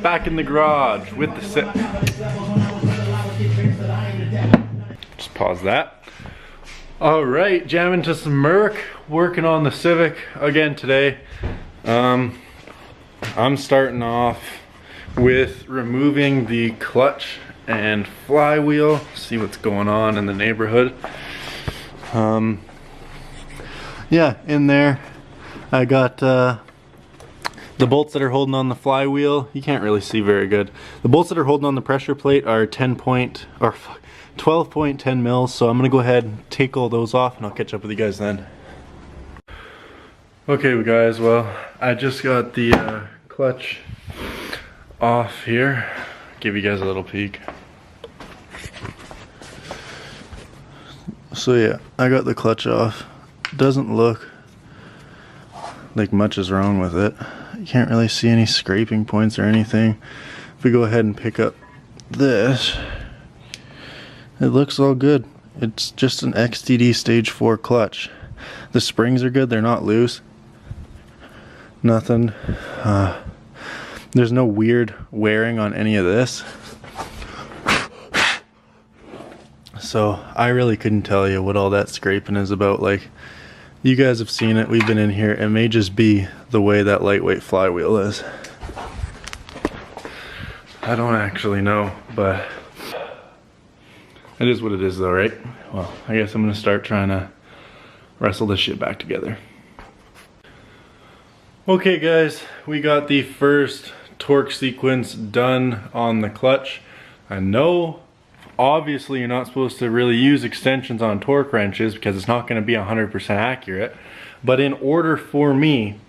back in the garage with the Civic. Just pause that. All right, jamming to some Merc, working on the Civic again today. I'm starting off with removing the clutch and flywheel, see what's going on in the neighborhood. Yeah, in there I got the bolts that are holding on the flywheel. You can't really see very good. The bolts that are holding on the pressure plate are 12.10 mils, so I'm gonna go ahead and take all those off and I'll catch up with you guys then. Okay guys, well, I just got the clutch off here. Give you guys a little peek. So yeah, I got the clutch off. Doesn't look like much is wrong with it. You can't really see any scraping points or anything. If we go ahead and pick up this, it looks all good. It's just an XTD stage 4 clutch. The springs are good, they're not loose. Nothing. There's no weird wearing on any of this. So I really couldn't tell you what all that scraping is about. Like, you guys have seen it, we've been in here. It may just be the way that lightweight flywheel is. I don't actually know, but it is what it is though, right? Well, I guess I'm gonna start trying to wrestle this shit back together. Okay guys, we got the first torque sequence done on the clutch. I know obviously you're not supposed to really use extensions on torque wrenches because it's not going to be 100% accurate, but in order for me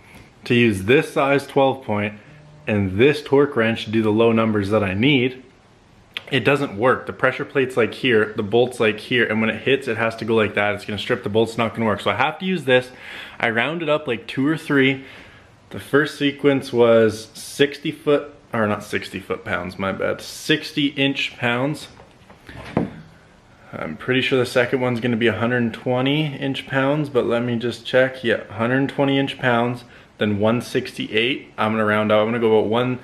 to use this size 12 point and this torque wrench to do the low numbers that I need, it doesn't work. The pressure plate's like here, the bolt's like here, and when it hits it has to go like that. It's going to strip the bolts, it's not going to work. So I have to use this. I rounded up like 2 or 3. The first sequence was 60 foot, or not 60 foot pounds, my bad, 60 inch pounds. I'm pretty sure the second one's going to be 120 inch pounds, but let me just check. Yeah, 120 inch pounds, then 168. I'm going to round out. I'm going to go about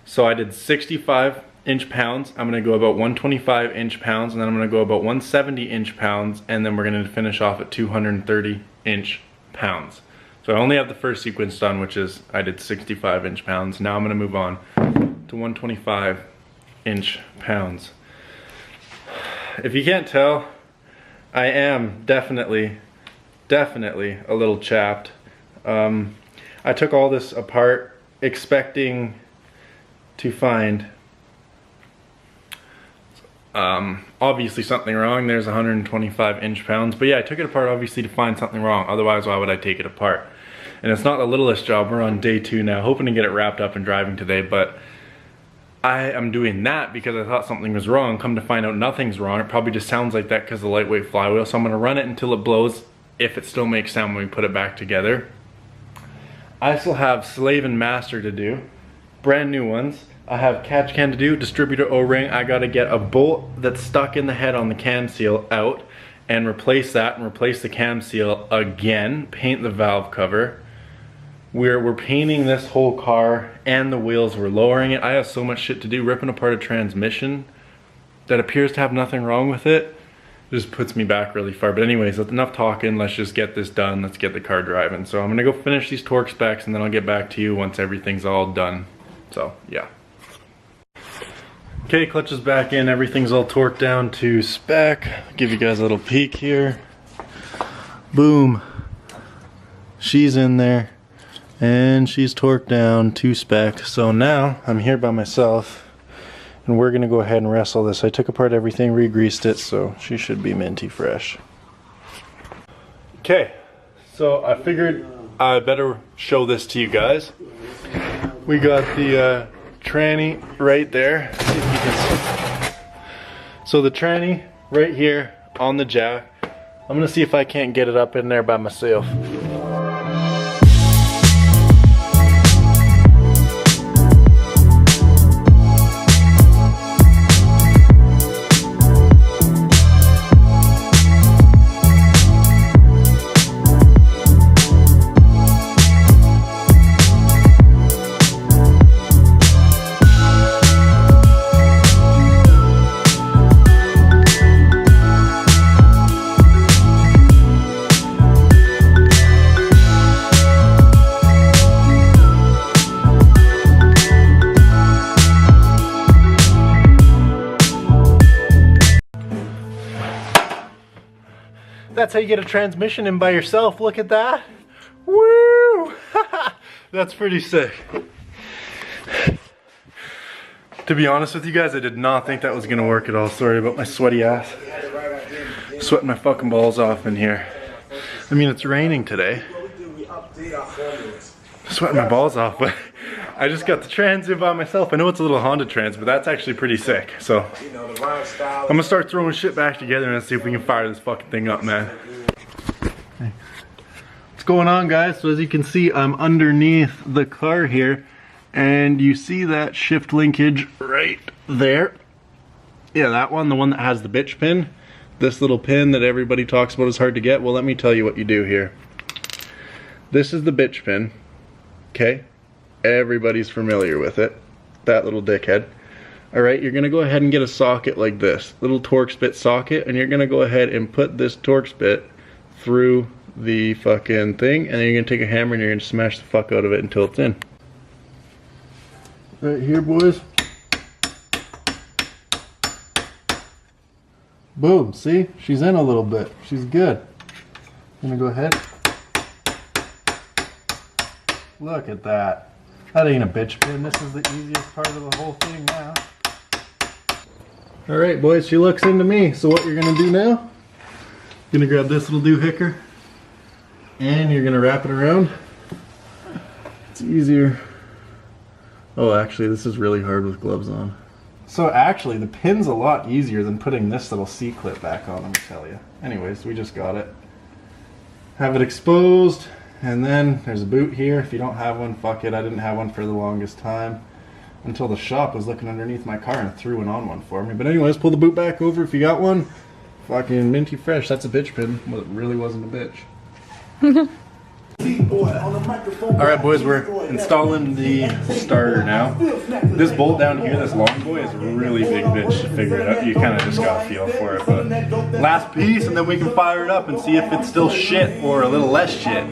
so I did 65 inch pounds. I'm going to go about 125 inch pounds, and then I'm going to go about 170 inch pounds, and then we're going to finish off at 230 inch pounds. So I only have the first sequence done, which is I did 65 inch pounds. Now I'm going to move on to 125 inch pounds. If you can't tell, I am definitely a little chapped. I took all this apart expecting to find obviously something wrong. There's 125 inch pounds, but yeah, I took it apart obviously to find something wrong. Otherwise, why would I take it apart? And it's not the littlest job. We're on day 2 now, hoping to get it wrapped up and driving today, but I am doing that because I thought something was wrong. Come to find out nothing's wrong. It probably just sounds like that because of the lightweight flywheel. So I'm going to run it until it blows, if it still makes sound when we put it back together. I still have slave and master to do, brand new ones. I have catch can to do, distributor O-ring. I got to get a bolt that's stuck in the head on the cam seal out and replace that and replace the cam seal again, paint the valve cover. We're painting this whole car and the wheels, we're lowering it. I have so much shit to do, ripping apart a transmission that appears to have nothing wrong with it. It just puts me back really far. But anyways, enough talking, let's just get this done. Let's get the car driving. So I'm gonna go finish these torque specs and then I'll get back to you once everything's all done. So yeah. Okay, clutch is back in, everything's all torqued down to spec. I'll give you guys a little peek here. Boom. She's in there. And she's torqued down to spec. So now I'm here by myself and we're gonna go ahead and wrestle this. I took apart everything, re-greased it, so she should be minty fresh. Okay, so I figured I better show this to you guys. We got the tranny right there. See if you can see. So the tranny right here on the jack. I'm gonna see if I can't get it up in there by myself. That's how you get a transmission in by yourself. Look at that. Woo! That's pretty sick. To be honest with you guys, I did not think that was gonna work at all. Sorry about my sweaty ass. Sweating my fucking balls off in here. I mean, it's raining today. Sweating my balls off, but I just got the trans in by myself. I know it's a little Honda trans, but that's actually pretty sick. So I'm gonna start throwing shit back together and see if we can fire this fucking thing up, man. Hey. What's going on, guys? So as you can see, I'm underneath the car here, and you see that shift linkage right there. Yeah, that one, the one that has the bitch pin. This little pin that everybody talks about is hard to get. Well, let me tell you what you do here. This is the bitch pin, okay? Everybody's familiar with it. That little dickhead. All right, you're gonna go ahead and get a socket like this, little Torx bit socket, and you're gonna go ahead and put this Torx bit through the fucking thing, and then you're gonna take a hammer and you're gonna smash the fuck out of it until it's in. Right here, boys. Boom, see? She's in a little bit. She's good. I'm gonna go ahead. Look at that. That ain't a bitch pin. This is the easiest part of the whole thing now. Alright, boys, she looks into me. So what you're gonna do now, you're gonna grab this little doohicker and you're gonna wrap it around. It's easier. Oh, actually, this is really hard with gloves on. So actually, the pin's a lot easier than putting this little C-clip back on, let me tell you. Anyways, we just got it. Have it exposed, and then there's a boot here. If you don't have one, fuck it. I didn't have one for the longest time until the shop was looking underneath my car and threw on one for me. But anyways, pull the boot back over if you got one. Fucking minty fresh. That's a bitch pin. Well, it really wasn't a bitch. Alright, boys, we're installing the starter now. This bolt down here, this long boy, is a really big bitch to figure it out. You kind of just got a feel for it. But last piece, and then we can fire it up and see if it's still shit or a little less shit.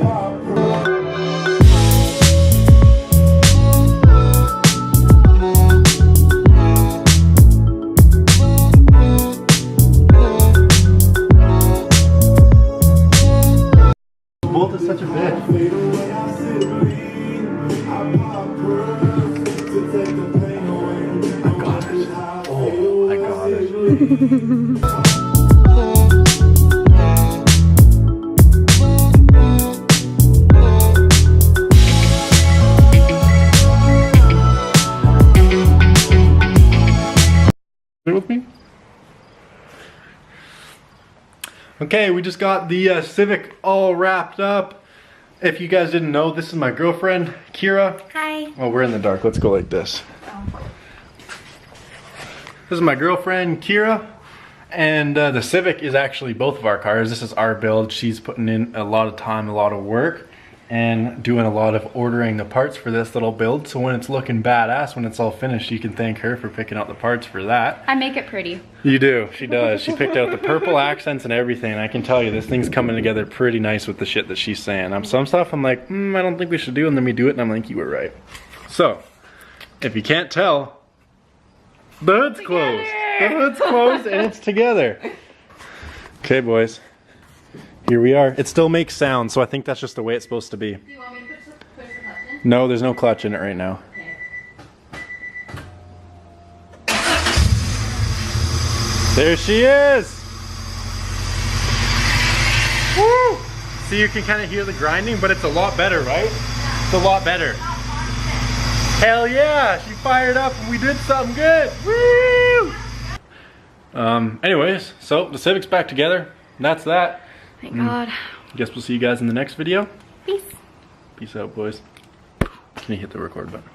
Bolt is such a bitch. I got it. Oh, I got it. With me? Okay, we just got the Civic all wrapped up. If you guys didn't know, this is my girlfriend, Kira. Hi. Oh, we're in the dark. Let's go like this. Oh. This is my girlfriend, Kira. And the Civic is actually both of our cars. This is our build. She's putting in a lot of time, a lot of work, and doing a lot of ordering the parts for this little build. So when it's looking badass, when it's all finished, you can thank her for picking out the parts for that. I make it pretty. You do, she does. She picked out the purple accents and everything. And I can tell you, this thing's coming together pretty nice with the shit that she's saying. Some stuff I'm like, I don't think we should do, and then we do it, and I'm like, you were right. So, if you can't tell, the hood's closed. The hood's closed and it's together. Okay, boys. Here we are. It still makes sound, so I think that's just the way it's supposed to be. Do you want me to push the clutch in? No, there's no clutch in it right now. Okay. There she is! Woo! See, you can kind of hear the grinding, but it's a lot better, right? Yeah. It's a lot better. Hell yeah! She fired up and we did something good! Woo! Anyways, so the Civic's back together. That's that. Thank God. Guess we'll see you guys in the next video. Peace. Peace out, boys. Can you hit the record button?